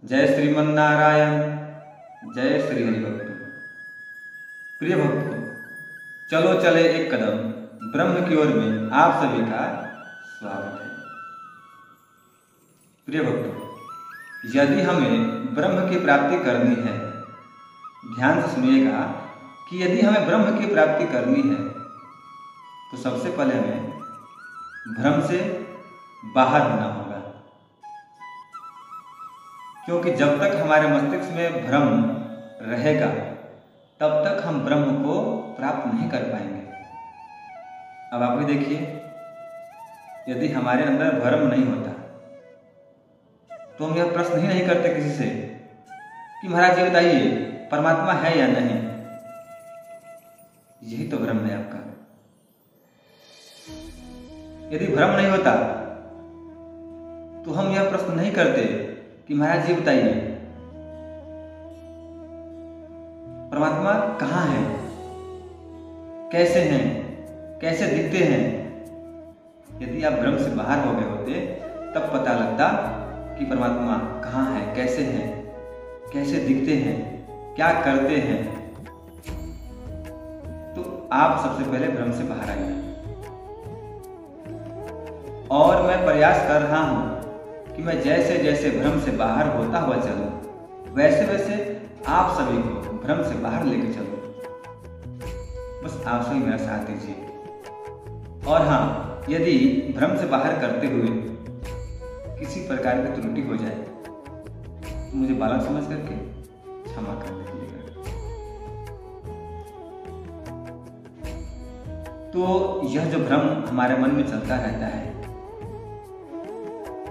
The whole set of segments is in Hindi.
जय श्रीमन्नारायण, जय श्री हरि भक्तों। प्रिय भक्तों, चलो चले एक कदम ब्रह्म की ओर में आप सभी का स्वागत है। प्रिय भक्तों, यदि हमें ब्रह्म की प्राप्ति करनी है, ध्यान से सुनिएगा कि यदि हमें ब्रह्म की प्राप्ति करनी है तो सबसे पहले हमें भ्रम से बाहर होना होगा, क्योंकि जब तक हमारे मस्तिष्क में भ्रम रहेगा तब तक हम ब्रह्म को प्राप्त नहीं कर पाएंगे। अब आप भी देखिए, यदि हमारे अंदर भ्रम नहीं होता तो हम यह प्रश्न ही नहीं करते किसी से कि महाराज जी बताइए परमात्मा है या नहीं। यही तो भ्रम है आपका। यदि भ्रम नहीं होता तो हम यह प्रश्न नहीं करते कि महाराज जी बताइए परमात्मा कहाँ है, कैसे हैं, कैसे दिखते हैं। यदि आप भ्रम से बाहर हो गए होते तब पता लगता कि परमात्मा कहाँ है, कैसे हैं, कैसे दिखते हैं, क्या करते हैं। तो आप सबसे पहले भ्रम से बाहर आइए। और मैं प्रयास कर रहा हूं कि मैं जैसे जैसे भ्रम से बाहर होता हुआ चलूं, वैसे वैसे आप सभी को भ्रम से बाहर लेके चलूं। बस आप सभी मेरा साथ दीजिए। और हाँ, यदि भ्रम से बाहर करते हुए किसी प्रकार की त्रुटि हो जाए तो मुझे बालक समझ करके क्षमा कर दीजिएगा। तो यह जो भ्रम हमारे मन में चलता रहता है,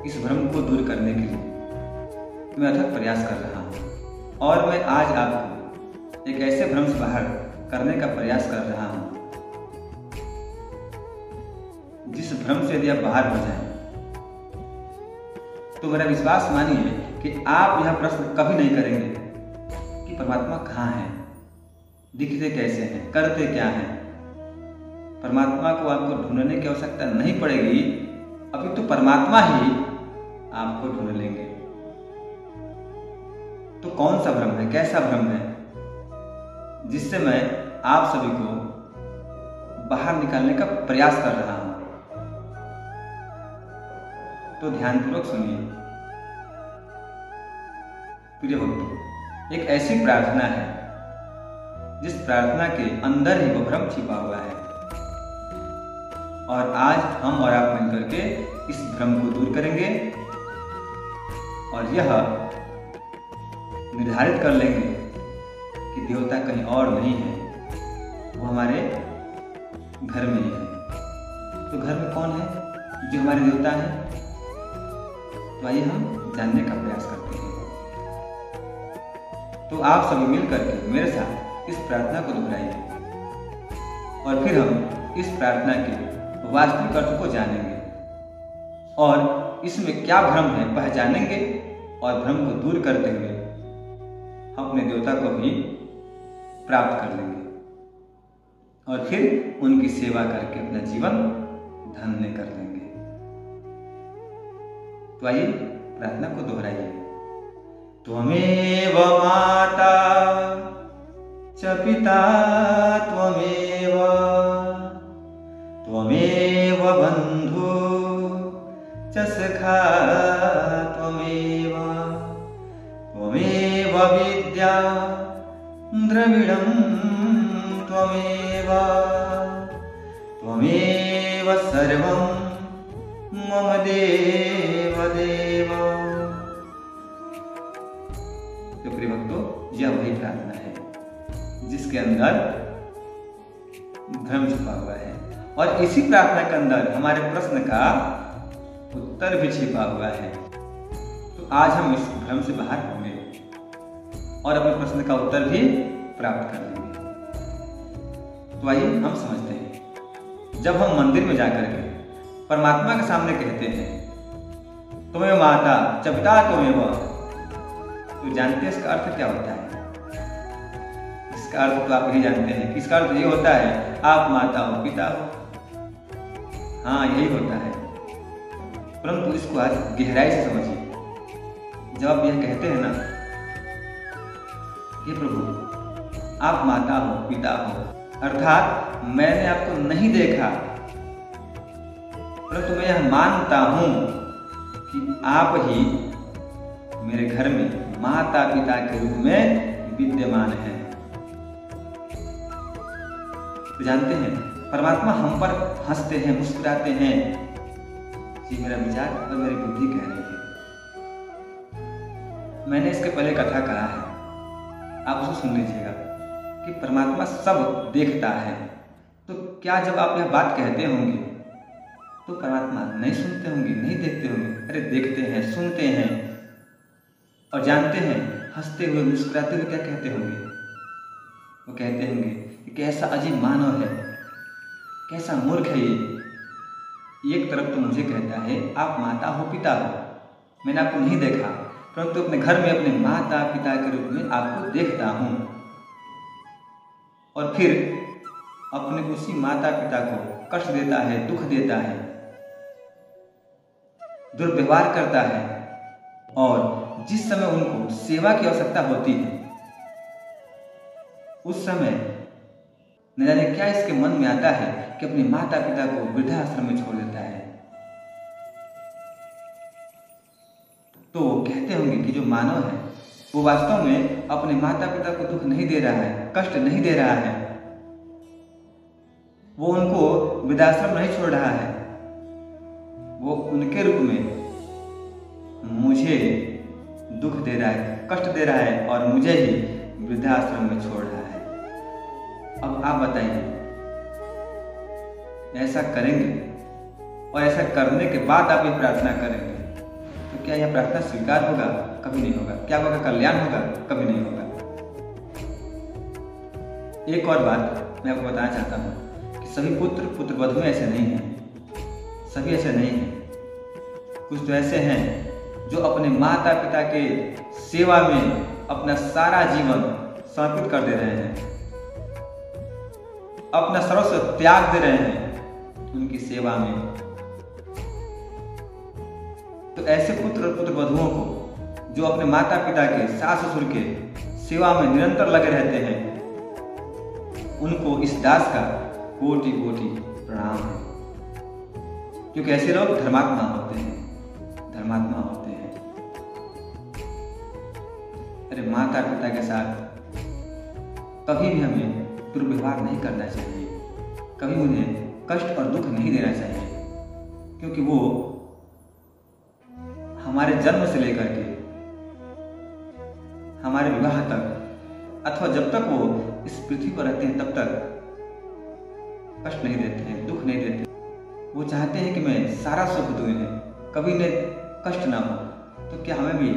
इस भ्रम को दूर करने के लिए मैं अथक प्रयास कर रहा हूं। और मैं आज आपको एक ऐसे भ्रम से बाहर करने का प्रयास कर रहा हूं जिस भ्रम से यदि आप बाहर हो जाएं तो मेरा विश्वास मानिए कि आप यह प्रश्न कभी नहीं करेंगे कि परमात्मा कहाँ है, दिखते कैसे हैं, करते क्या हैं। परमात्मा को आपको ढूंढने की आवश्यकता नहीं पड़ेगी, अभी तो परमात्मा ही आपको ढूंढ लेंगे। तो कौन सा भ्रम है, कैसा भ्रम है जिससे मैं आप सभी को बाहर निकालने का प्रयास कर रहा हूं। तो ध्यानपूर्वक सुनिए। प्रिय भक्तों, एक ऐसी प्रार्थना है जिस प्रार्थना के अंदर ही वो भ्रम छिपा हुआ है। और आज हम और आप मिलकर के इस भ्रम को दूर करेंगे और यह निर्धारित कर लेंगे कि देवता कहीं और नहीं है, वो हमारे घर में ही है। तो घर में कौन है जो हमारे देवता है? तो आइए हम जानने का प्रयास करते हैं। तो आप सभी मिलकर के मेरे साथ इस प्रार्थना को दोहराइए और फिर हम इस प्रार्थना के वास्तविक अर्थ को जानेंगे और इसमें क्या भ्रम है पहचानेंगे और भ्रम को दूर करते हुए हम अपने देवता को भी प्राप्त कर लेंगे और फिर उनकी सेवा करके अपना जीवन धन्य कर लेंगे। तो आइए प्रार्थना को दोहराइए। त्वमेव माता च पिता त्वमेव, त्वमेव बन्धु च सखा त्वमेव, त्वमेव विद्या द्रविणं त्वमेव, त्वमेव सर्वं मम देव देव। तो प्रिय भक्तों, यह वही प्रार्थना है जिसके अंदर भ्रम छिपा हुआ है और इसी प्रार्थना के अंदर हमारे प्रश्न का उत्तर भी छिपा हुआ है। तो आज हम इस भ्रम से बाहर होंगे और अपने प्रश्न का उत्तर भी प्राप्त कर लेंगे। तो आइए हम समझते हैं, जब हम मंदिर में जाकर के परमात्मा के सामने कहते हैं तुम्हें माता च पिता त्वमेव, तो जानते हैं इसका अर्थ क्या होता है? इसका अर्थ तो आप यही जानते हैं कि इसका अर्थ ये होता है आप माता हो, पिता हो। हाँ, यही होता है, परंतु इसको आज गहराई से समझिए। जब आप यह कहते हैं ना, हे प्रभु आप माता हो, पिता हो, अर्थात मैंने आपको नहीं देखा, परंतु मैं यह मानता हूं कि आप ही मेरे घर में माता पिता के रूप में विद्यमान हैं। तो जानते हैं परमात्मा हम पर हंसते हैं, मुस्कुराते हैं। ये मेरा विचार और मेरी बुद्धि कह रही है। मैंने इसके पहले कथा कहा है, आप उसे सुन लीजिएगा कि परमात्मा सब देखता है। तो क्या जब आप यह बात कहते होंगे तो परमात्मा नहीं सुनते होंगे, नहीं देखते होंगे? अरे देखते हैं, सुनते हैं और जानते हैं। हंसते हुए मुस्कुराते हुए क्या कहते होंगे? वो कहते होंगे कि कैसा अजीब मानव है, कैसा मूर्ख है ये। एक तरफ तो मुझे कहता है आप माता हो, पिता हो, मैंने आपको नहीं देखा, परंतु अपने घर में अपने माता पिता के रूप में आपको देखता हूं। और फिर अपने उसी माता पिता को कष्ट देता है, दुख देता है, दुर्व्यवहार करता है। और जिस समय उनको सेवा की आवश्यकता होती है उस समय न जाने क्या इसके मन में आता है कि अपने माता पिता को वृद्धाश्रम में छोड़ देता है। तो कहते होंगे कि जो मानव है वो वास्तव में अपने माता पिता को दुख नहीं दे रहा है, कष्ट नहीं दे रहा है, वो उनको वृद्धाश्रम नहीं छोड़ रहा है, वो उनके रूप में मुझे दुख दे रहा है, कष्ट दे रहा है और मुझे ही वृद्धाश्रम में छोड़ रहा है। अब आप बताइए, ऐसा करेंगे और ऐसा करने के बाद आप ये प्रार्थना करेंगे तो क्या यह प्रार्थना स्वीकार होगा? कभी नहीं होगा। क्या होगा? कल्याण होगा? कभी नहीं होगा। एक और बात मैं आपको बताना चाहता हूं कि सभी पुत्र वधू ऐसे नहीं हैं, सभी ऐसे नहीं हैं। कुछ तो ऐसे हैं जो अपने माता पिता के सेवा में अपना सारा जीवन समर्पित कर दे रहे हैं, अपना सर्वस्व त्याग दे रहे हैं उनकी सेवा में। तो ऐसे पुत्र वधुओं को जो अपने माता पिता के, सास ससुर के सेवा में निरंतर लगे रहते हैं, उनको इस दास का कोटि कोटि प्रणाम है। क्योंकि ऐसे लोग धर्मात्मा होते हैं, धर्मात्मा होते हैं। अरे माता पिता के साथ कभी भी हमें दुर्व्यवहार नहीं करना चाहिए, कभी उन्हें कष्ट और दुख नहीं देना चाहिए, क्योंकि वो हमारे जन्म से लेकर के हमारे विवाह तक अथवा जब तक वो इस पृथ्वी पर रहते हैं तब तक कष्ट नहीं देते हैं, दुख नहीं देते। वो चाहते हैं कि मैं सारा सुख दूं इन्हें, कभी इन्हें कष्ट ना हो। तो क्या हमें भी,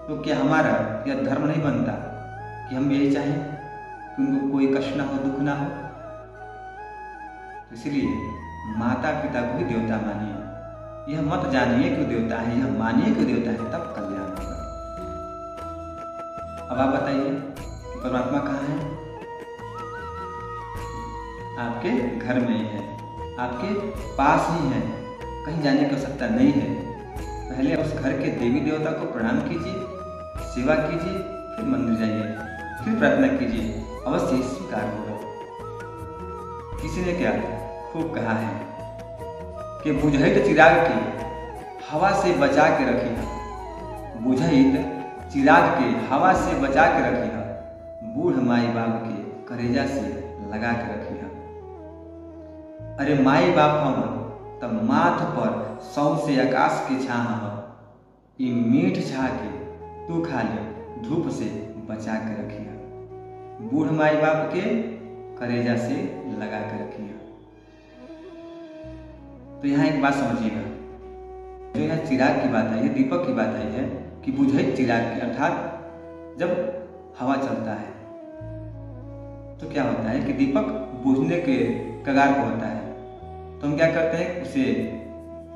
तो क्या हमारा यह धर्म नहीं बनता कि हम यही चाहें कि उनको कोई कष्ट ना हो, दुख ना हो? तो इसलिए माता पिता को ही देवता मानिए। यह मत जानिए कि देवता है, यह मानिए कि देवता है, तब कल्याण होगा। अब आप बताइए कि परमात्मा कहाँ है? आपके घर में ही है, आपके पास ही है, कहीं जाने की आवश्यकता नहीं है। पहले उस घर के देवी देवता को प्रणाम कीजिए, सेवा कीजिए, फिर मंदिर जाइए, फिर प्रार्थना कीजिए, अवश्य स्वीकार होगा। किसी ने क्या खूब कहा है कि बुझैत चिराग के हवा से बचा के रखी है, बुझैत चिराग के हवा से बचा के रखी है, बूढ़ माई बाप के करेजा से लगा के रखी है। अरे माई बाप हम तब माथ पर सौ से आकाश की छाह है, ये मीठ छा के तू खाली धूप से बचा के रखी है, बूढ़ माई बाप के करेजा से लगा के रखी है। तो यहाँ एक बात समझिएगा, जो यहाँ चिराग की बात आई है, दीपक की बात आई है कि बुझैत चिराग की, अर्थात जब हवा चलता है तो क्या होता है कि दीपक बुझने के कगार पर होता है, तो हम क्या करते हैं, उसे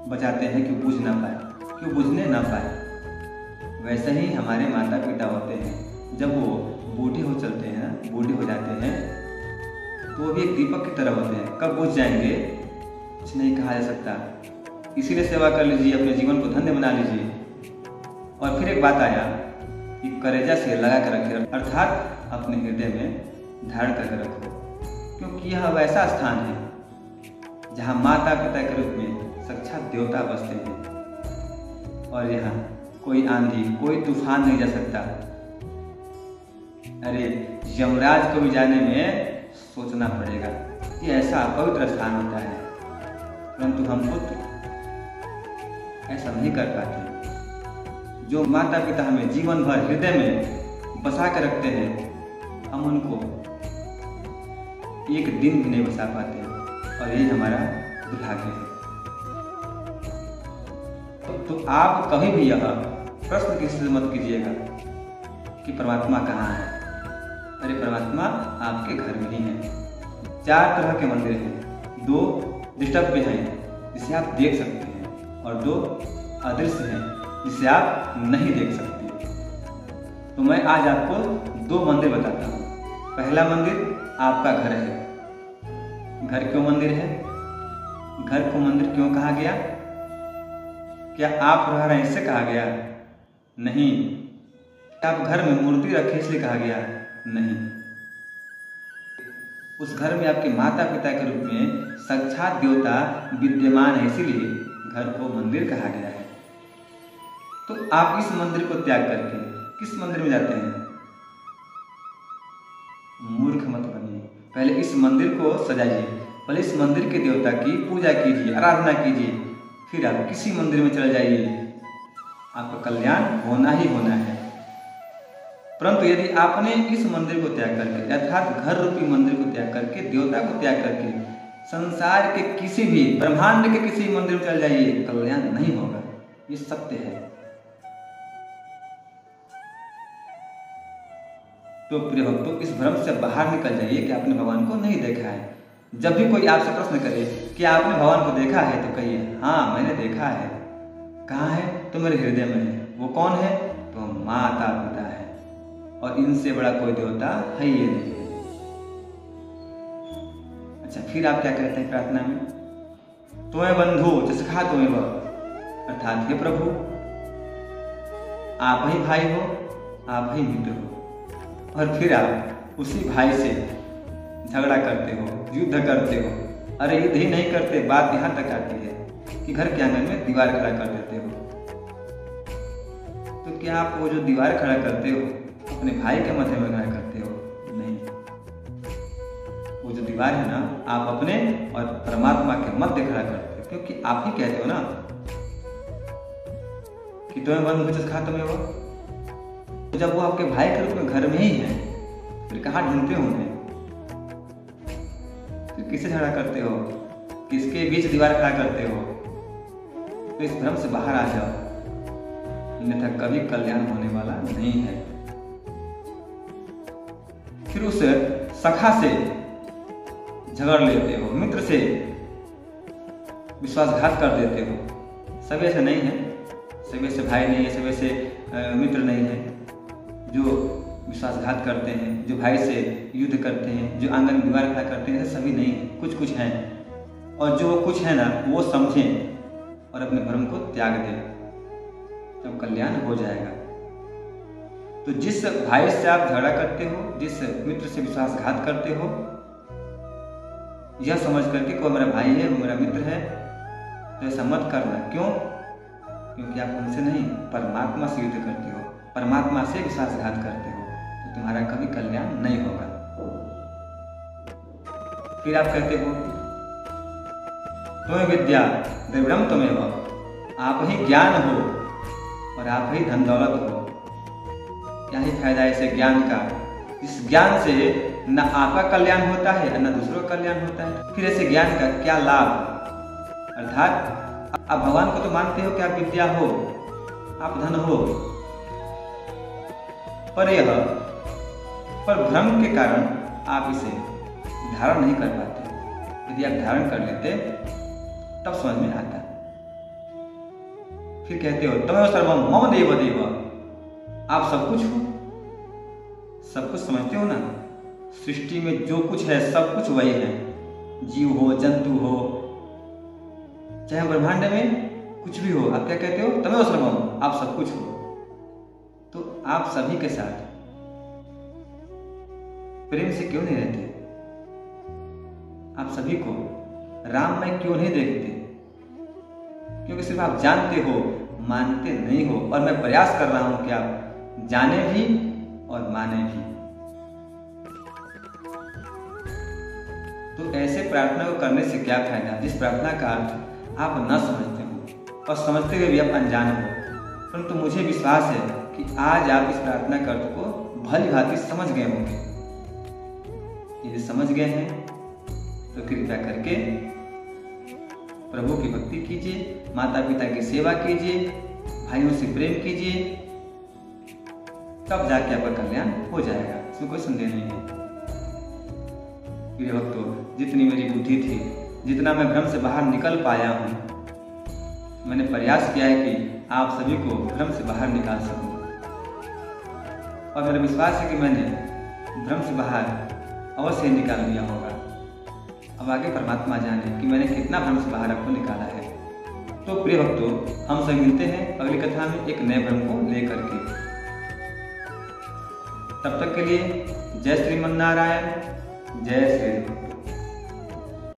बचाते हैं कि बुझ ना पाए, कि बुझने ना पाए। वैसे ही हमारे माता पिता होते हैं, जब वो बूढ़े हो चलते हैं, बूढ़े हो जाते हैं, तो वो भी एक दीपक की तरह होते हैं। कब बुझ जाएंगे कुछ नहीं कहा जा सकता। इसीलिए सेवा कर लीजिए, अपने जीवन को धन्य बना लीजिए और फिर एक बात आया कि करेजा से लगा कर रखे, अर्थात अपने हृदय में धारण करके रखो, क्योंकि यह वैसा स्थान है जहाँ माता पिता के रूप में साक्षात देवता बसते हैं और यहाँ कोई आंधी कोई तूफान नहीं जा सकता। अरे यमराज को भी जाने में सोचना पड़ेगा कि ऐसा पवित्र स्थान होता है, परंतु हम पुत्र ऐसा नहीं कर पाते। जो माता पिता हमें जीवन भर हृदय में बसा कर रखते हैं, हम उनको एक दिन भी नहीं बसा पाते और यही हमारा दुर्भाग्य है। तो आप कभी भी यह प्रश्न किसी से मत कीजिएगा कि परमात्मा कहाँ है। अरे परमात्मा आपके घर में ही है। 4 तरह के मंदिर हैं, 2 दृष्टव्य हैं जिसे आप देख सकते हैं और 2 अदृश्य हैं जिसे आप नहीं देख सकते। तो मैं आज आपको 2 मंदिर बताता हूँ। पहला मंदिर आपका घर है। घर क्यों मंदिर है? घर को मंदिर क्यों कहा गया? क्या आप रह रहे हैं इससे कहा गया? नहीं। क्या आप घर में मूर्ति रखे इसलिए कहा गया? नहीं। उस घर में आपके माता पिता के रूप में साक्षात देवता विद्यमान है, इसीलिए घर को मंदिर कहा गया है। तो आप इस मंदिर को त्याग करके किस मंदिर में जाते हैं? मूर्ख मत बनिए। पहले इस मंदिर को सजाइए, पहले इस मंदिर के देवता की पूजा कीजिए, आराधना कीजिए, फिर आप किसी मंदिर में चले जाइए। आपका कल्याण होना ही होना है। परंतु यदि आपने इस मंदिर को त्याग करके, अर्थात घर रूपी मंदिर को त्याग करके, देवता को त्याग करके संसार के किसी भी ब्रह्मांड के किसी मंदिर में चले जाइए, कल्याण नहीं होगा। ये सत्य है। तो प्रिय भक्तों, इस भ्रम से बाहर निकल जाइए कि आपने भगवान को नहीं देखा है। जब भी कोई आपसे प्रश्न करे कि आपने भगवान को देखा है, तो कहिए हाँ मैंने देखा है। कहाँ है? तो मेरे हृदय में है। वो कौन है? तो माता पिता है, और इनसे बड़ा कोई देवता है ही नहीं। अच्छा, फिर आप क्या कहते हैं प्रार्थना में? तुम्हें बंधु चसखा तुम्हें वह, अर्थात हे प्रभु आप ही भाई हो, आप ही मित्र हो, और फिर आप उसी भाई से झगड़ा करते हो, युद्ध करते हो। अरे युद्ध ही नहीं करते, बात यहां तक आती है कि घर के आंगन में दीवार खड़ा कर देते हो। तो क्या आप वो जो दीवार खड़ा करते हो अपने भाई के मध्य में खड़ा करते हो? नहीं। वो जो दीवार है ना, आप अपने और परमात्मा के मध्य खड़ा करते हो, क्योंकि आप ही कहते हो ना कि तुम्हें बंधु चसखा तुम्हें वो। तो जब वो आपके भाई के रूप में घर में ही है, फिर कहाँ ढूंढते हो उन्हें? फिर किससे झगड़ा करते हो? किसके बीच दीवार खड़ा करते हो? तो इस भ्रम से बाहर आ जाओ, अन्यथा कभी कल्याण होने वाला नहीं है। फिर उस सखा से झगड़ लेते हो, मित्र से विश्वासघात कर देते हो। सभी ऐसे नहीं है, सभी ऐसे भाई नहीं है, सभी ऐसे मित्र नहीं है जो विश्वासघात करते हैं, जो भाई से युद्ध करते हैं, जो आंगन में दीवार खड़ा करते हैं। सभी नहीं है, कुछ कुछ हैं। और जो कुछ है ना, वो समझें और अपने भ्रम को त्याग दें, तब कल्याण हो जाएगा। तो जिस भाई से आप झगड़ा करते हो, जिस मित्र से विश्वासघात करते हो, यह समझ करके कोई मेरा भाई है, वो मेरा मित्र है, तो ऐसा मत करना। क्यों? क्योंकि आप उनसे नहीं, परमात्मा से युद्ध करते हो, परमात्मा से विश्वासघात करते हो, तो तुम्हारा कभी कल्याण नहीं होगा। फिर आप कहते हो तुम्हें विद्या द्रविड़म त्वमेव, आप ही ज्ञान हो और आप ही धन दौलत हो। क्या ही फायदा ऐसे ज्ञान का? इस ज्ञान से न आपका कल्याण होता है न दूसरों का कल्याण होता है। फिर ऐसे ज्ञान का क्या लाभ? अर्थात आप भगवान को तो मानते हो कि आप विद्या हो, आप धन हो, पर भ्रम के कारण आप इसे धारण नहीं कर पाते। यदि आप धारण कर लेते तब समझ में आता। फिर कहते हो तमेव सर्वम मम देव देव, आप सब कुछ हो, सब कुछ समझते हो ना। सृष्टि में जो कुछ है सब कुछ वही है, जीव हो, जंतु हो, चाहे ब्रह्मांड में कुछ भी हो। आप क्या कहते हो? तमेव सर्वम, आप सब कुछ हो। तो आप सभी के साथ प्रेम से क्यों नहीं रहते? आप सभी को राम में क्यों नहीं देखते? क्योंकि सिर्फ आप जानते हो, मानते नहीं हो। और मैं प्रयास कर रहा हूं कि आप जाने भी और माने भी। तो ऐसे प्रार्थना को करने से क्या फायदा जिस प्रार्थना का अर्थ आप न समझते हो और समझते हुए भी आप अनजान हो। परंतु मुझे विश्वास है कि आज आप इस प्रार्थना के अर्थ को भली भांति समझ गए होंगे। यदि समझ गए हैं तो कृपया करके प्रभु की भक्ति कीजिए, माता पिता की सेवा कीजिए, भाइयों से प्रेम कीजिए, तब जाके आपका कल्याण हो जाएगा। इसमें कोई संदेह नहीं है। प्रिय भक्तों, जितनी मेरी बुद्धि थी, जितना मैं भ्रम से बाहर निकल पाया हूँ, मैंने प्रयास किया है कि आप सभी को भ्रम से बाहर निकाल सकूं। और मेरा विश्वास है कि मैंने भ्रम से बाहर अवश्य निकाल दिया होगा। अब आगे परमात्मा जाने कि मैंने कितना भ्रम से बाहर आपको निकाला है। तो प्रिय भक्तों, हम सब मिलते हैं अगली कथा में एक नए भ्रम को लेकर के। तब तक के लिए जय श्रीमन नारायण, जय श्री राम।